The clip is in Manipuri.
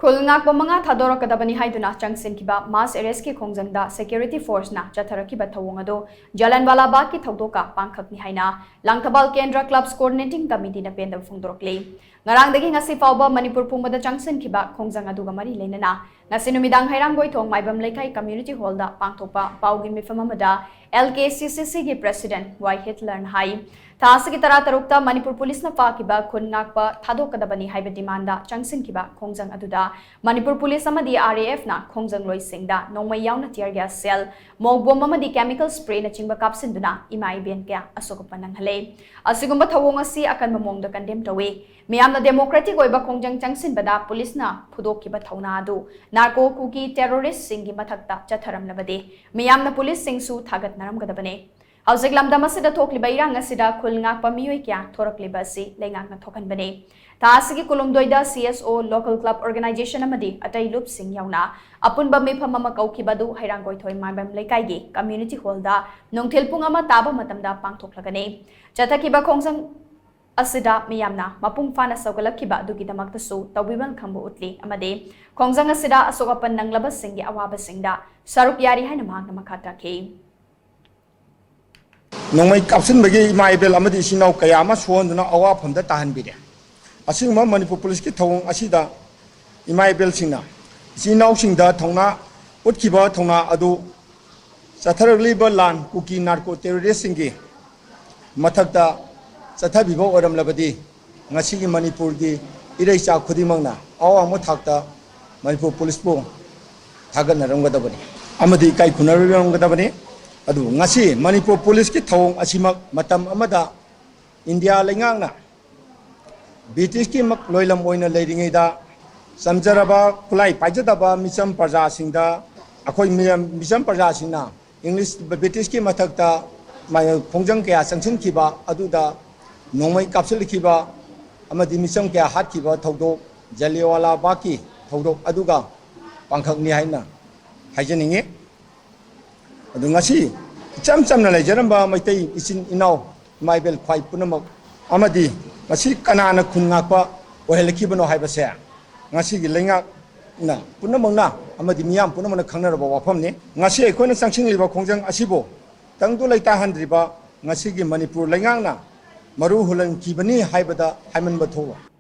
Khul ngakpa mga thadorakkadabani haiduna changshinkhiba mass arrest ki khongjangda security force na chatharakkhiba Thouong ado Jallianwala Bagh ki Thoudok Pangkhakni haina Langthabal Kendra clubs coordinating committee na pendaba phongdorakli ngarangdagi ngasi fauba Manipur pumada changshinkhiba khongjang aduga mari leinana ngasi numidang hairangoi thong maibam laikai community hall da pangthokpa paugi mifam amada LKCCC gi president Y Hitler hai Thasagi taratarukta Manipur police na fakiba Khul ngakpa thadorakkadabani haiba demanda changshinkhiba khongjang aduda Manipur police amadi RAF na khongjang loisingda nongmai yauna tear gas cell mogbom amadi chemical spray na chingba kapsinduna imai ben kya asoka pananghale asigumba Thouong asi akan mamongda condemn tawe miyamna democratic oiba khongjang changsinbada police na phudokkiba thauna adu narco kuki terrorist singi mathakta chatharamlabade miyamna police singsu thagat naramgadabane Hauzik lamdam asida thokliba irang asida Khul ngakpa miyoi kya thorakliba asi leingakna thokanbane Thasigi kulumdoida CSO local club organization amadi atai loop sing yauna apunba mifam ama kaukibadu hairangoi thoi maibam laikai gi community hall da nongthilpung ama taba matamda pangthoklagane chathakhiba khongjang asida miyamna mapung fana saugalakhiba adugidamakta su tawibang khambu utli amade khongjang asida asokapan nanglaba singi awaba singda saruk yari haina magna makhata ke Nongmai kapsin bagi maibel amadi sinau kayama suonduna awa phamda tahan bide asingma Manipur police ki Thouong asida imaibel singna sinau singda thongna utkiba thongna adu chatharakkli lan kuki narco terrorist singi mathakta chathabibo oram labadi ngasi gi Manipur gi irei cha khudimangna awa mo thakta Manipur police bo thagan naramgadabani amadi kai khunaramgadabani adu ngasi Manipur police ki Thouong asimak matam amada India lengangna British ki mak loilam oina leiringai da samjaraba kulai paijadaba misam praja singda akoi misam praja singna English British ki mathakta mai khongjang kya changshinkhiba aduda nongmai kapsilkhiba amadi misam kya hatkhiba Thoudok Jallianwala Bagh ki Thoudok aduga Pangkhakni haina haijaninge adu ngasi cham chamna lejaramba maitai isin inau maibel khwai punamak amadi ngasi kanana khun ngakpa ohelkhibono haibase ngasi gi lengak na punamangna amadi miyam punamana khangnaraba wafamni ngasi ekhoina changshingliba khongjang asibo tangdu leita handriba ngasi gi Manipur lengangna maru hulan kibani haibada haimanba thowa